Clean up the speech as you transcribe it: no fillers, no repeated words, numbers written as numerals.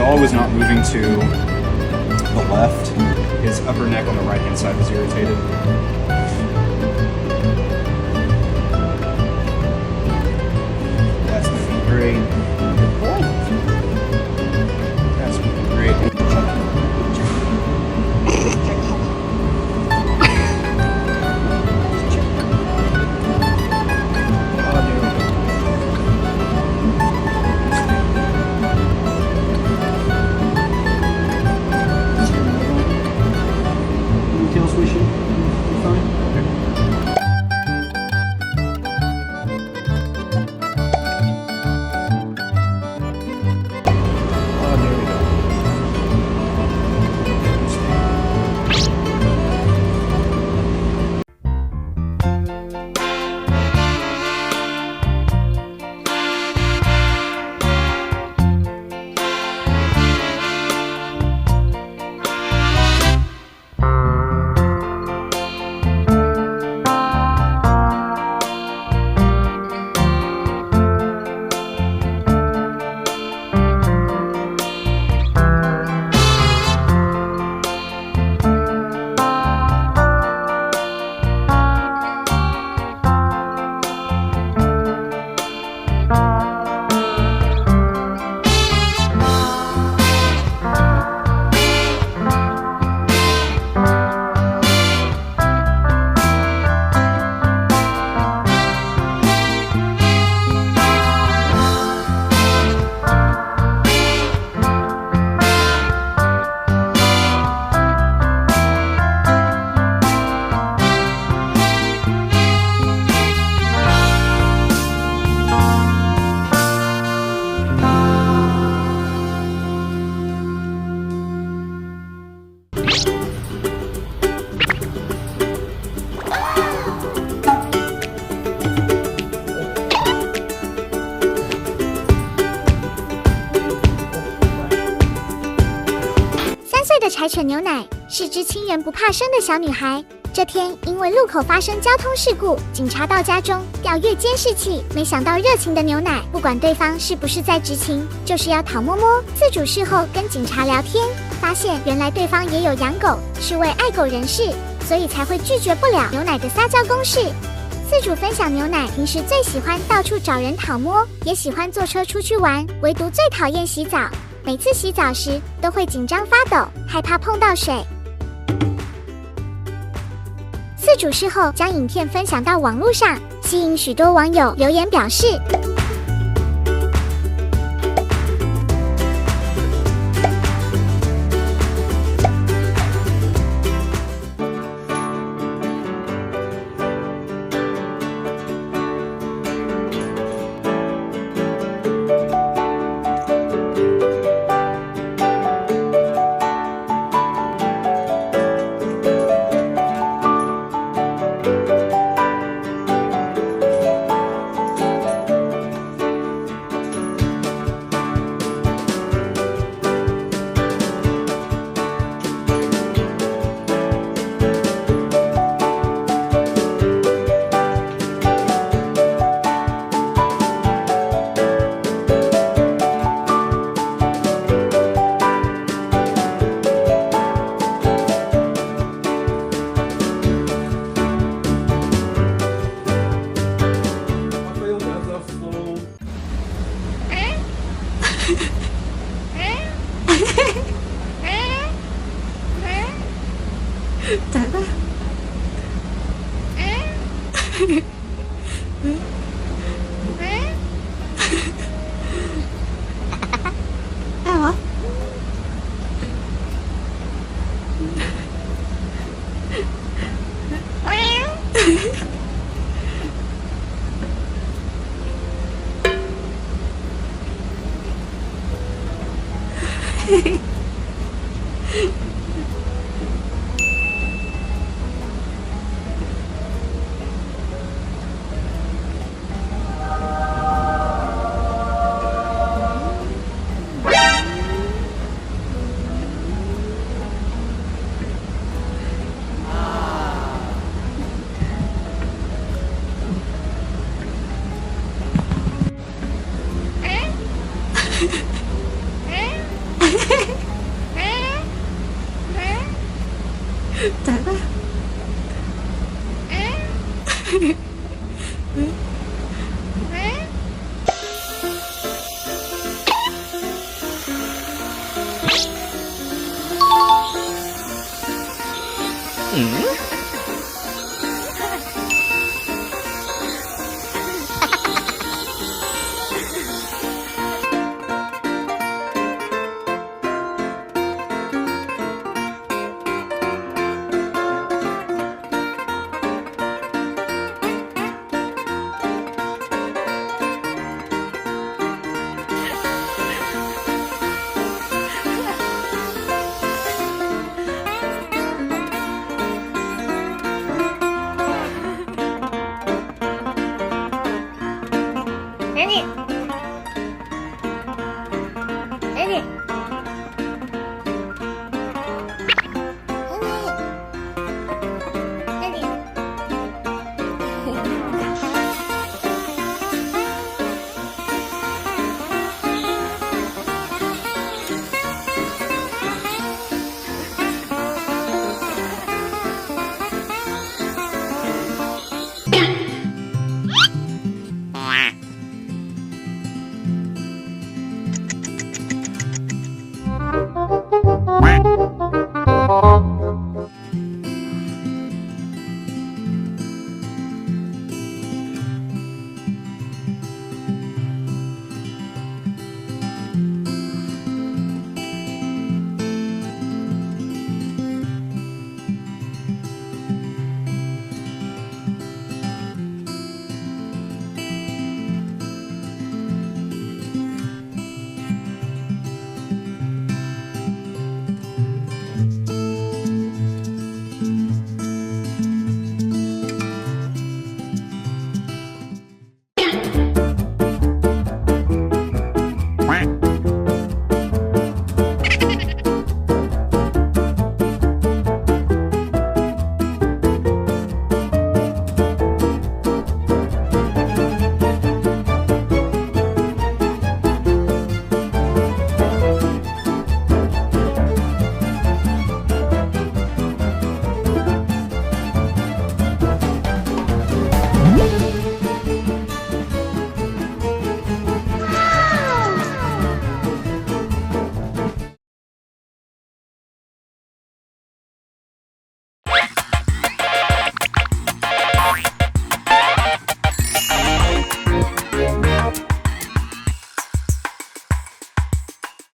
jaw was not moving to the left. His upper neck on the right-hand side was irritated. That's moving great. Good boy. That's moving great.3岁的柴犬牛奶是只亲人不怕生的小女孩。这天，因为路口发生交通事故，警察到家中调阅监视器，没想到热情的牛奶不管对方是不是在执勤，就是要讨摸摸。自主事后跟警察聊天，发现原来对方也有养狗，是位爱狗人士，所以才会拒绝不了牛奶的撒娇攻势。自主分享牛奶，平时最喜欢到处找人讨摸，也喜欢坐车出去玩，唯独最讨厌洗澡。每次洗澡时都会紧张发抖，害怕碰到水。自主事后将影片分享到网络上，吸引许多网友留言表示。咋了？爱我？嘿嘿。在吧？